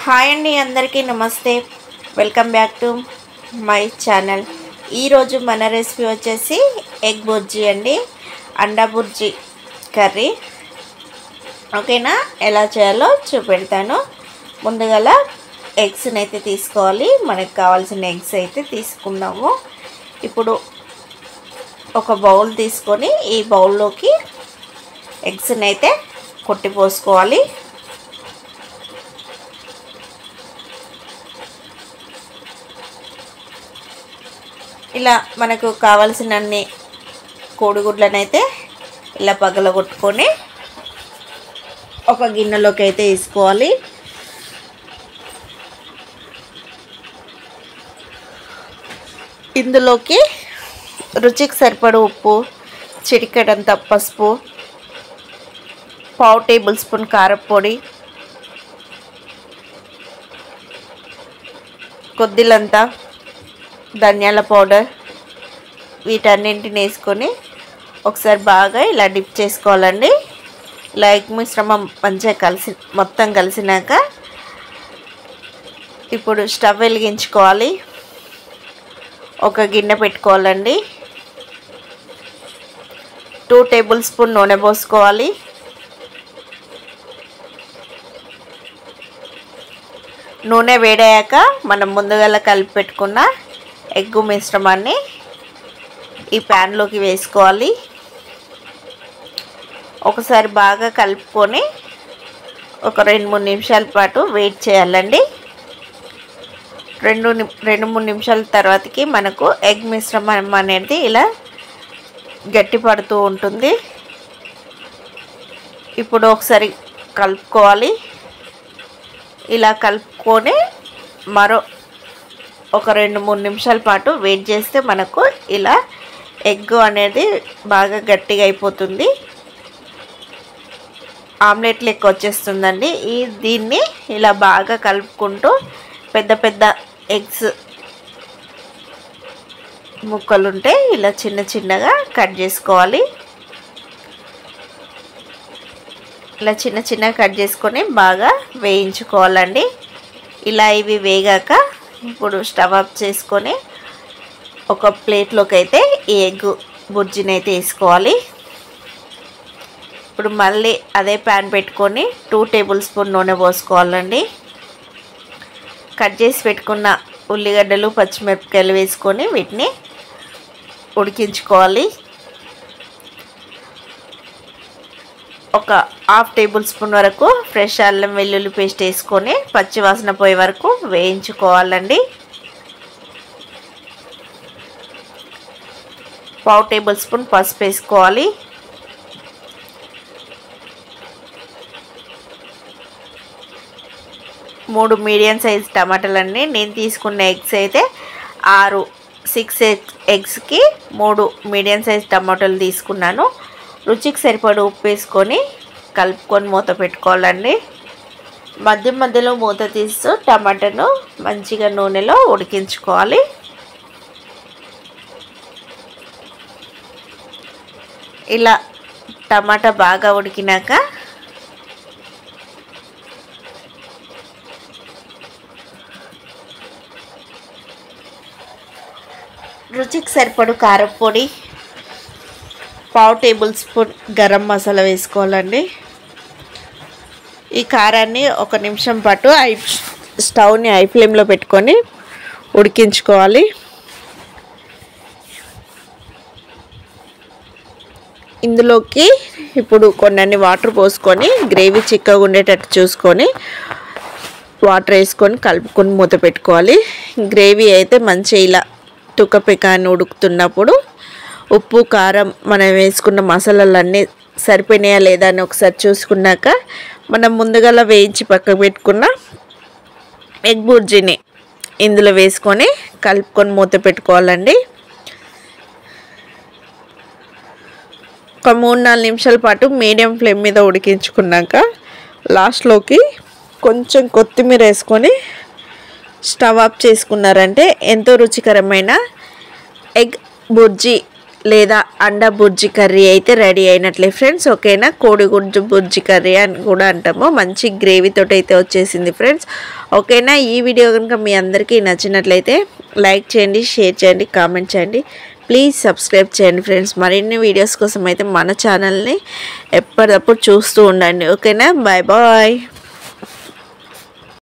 Hi అండి, అందరికీ నమస్తే. Welcome back to my channel. ఈరోజు మన రెసిపీ వచ్చేసి ఎగ్ బుర్జీ అండి, అండా బుర్జీ కర్రీ. ఓకేనా, ఎలా చేయాలో చూపెడతాను. ముందుగా ఎగ్స్ని అయితే తీసుకోవాలి. మనకు కావాల్సిన ఎగ్స్ అయితే తీసుకున్నాము. ఇప్పుడు ఒక బౌల్ తీసుకొని ఈ బౌల్లోకి ఎగ్స్ని అయితే కొట్టిపోసుకోవాలి. ఇలా మనకు కావాల్సినన్ని కోడిగుడ్లను అయితే ఇలా పగలగొట్టుకొని ఒక గిన్నెలోకి అయితే వేసుకోవాలి. ఇందులోకి రుచికి సరిపడ ఉప్పు, చిటికెడంత పసుపు, పావు టేబుల్ స్పూన్ కారపొడి, కొద్దిలంతా ధనియాల పౌడర్, వీటన్నింటిని వేసుకొని ఒకసారి బాగా ఇలా డిప్ చేసుకోవాలండి. ఇలా ఎగ్ మిశ్రమం మంచిగా మొత్తం కలిసినాక ఇప్పుడు స్టవ్ వెలిగించుకోవాలి. ఒక గిన్నె పెట్టుకోవాలండి. 2 టేబుల్ స్పూన్ నూనె పోసుకోవాలి. నూనె వేడయ్యాక మనం ముందుగా కలిపి పెట్టుకున్న ఎగ్గు మిశ్రమాన్ని ఈ ప్యాన్లోకి వేసుకోవాలి. ఒకసారి బాగా కలుపుకొని ఒక 2-3 నిమిషాల పాటు వెయిట్ చేయాలండి. 2-3 నిమిషాల తర్వాతకి మనకు ఎగ్ మిశ్రమం అనేది ఇలా గట్టి పడుతూ ఉంటుంది. ఇప్పుడు ఒకసారి కలుపుకోవాలి. ఇలా కలుపుకొని మరో ఒక 2-3 నిమిషాల పాటు వెయిట్ చేస్తే మనకు ఇలా ఎగ్ అనేది బాగా గట్టిగా అయిపోతుంది. ఆమ్లెట్ లెక్క వచ్చేస్తుందండి. దీన్ని ఇలా బాగా కలుపుకుంటూ పెద్ద పెద్ద ఎగ్స్ ముక్కలుంటే ఇలా చిన్న చిన్నగా కట్ చేసుకోవాలి. ఇలా చిన్న చిన్నగా కట్ చేసుకొని బాగా వేయించుకోవాలండి. ఇలా ఇవి వేగాక ఇప్పుడు స్టవ్ ఆఫ్ చేసుకొని ఒక ప్లేట్లోకి అయితే ఈ ఎగ్ బుర్జీని అయితే వేసుకోవాలి. ఇప్పుడు మళ్ళీ అదే ప్యాన్ పెట్టుకొని 2 టేబుల్ స్పూన్ నూనె పోసుకోవాలండి. కట్ చేసి పెట్టుకున్న ఉల్లిగడ్డలు, పచ్చిమిరపకాయలు వేసుకొని వీటిని ఉడికించుకోవాలి. ఒక 1/2 టేబుల్ స్పూన్ వరకు ఫ్రెష్ అల్లం వెల్లుల్లి పేస్ట్ వేసుకొని పచ్చివాసన పోయే వరకు వేయించుకోవాలండి. 1/2 టేబుల్ స్పూన్ పసుపు వేసుకోవాలి. మూడు మీడియం సైజ్ టమాటాలండి. నేను తీసుకున్న ఎగ్స్ అయితే 6 ఎగ్స్కి 3 మీడియం సైజ్ టమాటాలు తీసుకున్నాను. రుచికి సరిపడ ఉప్పు వేసుకొని కలుపుకొని మూత పెట్టుకోవాలండి. మధ్య మధ్యలో మూత తీస్తూ టమాటాను మంచిగా నూనెలో ఉడికించుకోవాలి. ఇలా టమాటా బాగా ఉడికినాక రుచికి సరిపడు కారపొడి, 1/2 టేబుల్ స్పూన్ గరం మసాలా వేసుకోవాలండి. ఈ కారాన్ని 1 నిమిషం పాటు స్టవ్ని హై ఫ్లేమ్లో పెట్టుకొని ఉడికించుకోవాలి. ఇందులోకి ఇప్పుడు కొన్ని వాటర్ పోసుకొని గ్రేవీ చిక్కగా ఉండేటట్టు చూసుకొని వాటర్ వేసుకొని కలుపుకొని మూత పెట్టుకోవాలి. గ్రేవీ అయితే మంచిగా ఇలా తుక్కపికాన్ని ఉడుకుతున్నప్పుడు ఉప్పు, కారం, మనం వేసుకున్న మసాలాలన్నీ సరిపోయినాయా లేదా అని ఒకసారి చూసుకున్నాక మనం ముందుగా వేయించి పక్కకు పెట్టుకున్న ఎగ్ బుర్జీని ఇందులో వేసుకొని కలుపుకొని మూత పెట్టుకోవాలండి. ఒక 3-4 నిమిషాల పాటు మీడియం ఫ్లేమ్ మీద ఉడికించుకున్నాక లాస్ట్లోకి కొంచెం కొత్తిమీర వేసుకొని స్టవ్ ఆఫ్ చేసుకున్నారంటే ఎంతో రుచికరమైన ఎగ్ బుర్జీ లేదా అండా బుర్జీ కర్రీ అయితే రెడీ అయినట్లే ఫ్రెండ్స్. ఓకేనా, కోడిగుడ్డు బుర్జీ కర్రీ అని కూడా అంటాము. మంచి గ్రేవీతో అయితే వచ్చేసింది ఫ్రెండ్స్. ఓకేనా, ఈ వీడియో కనుక మీ అందరికీ నచ్చినట్లయితే లైక్ చేయండి, షేర్ చేయండి, కామెంట్ చేయండి. ప్లీజ్ సబ్స్క్రైబ్ చేయండి ఫ్రెండ్స్. మరిన్ని వీడియోస్ కోసం అయితే మన ఛానల్ని ఎప్పటికప్పుడు చూస్తూ ఉండండి. ఓకేనా, బాయ్ బాయ్.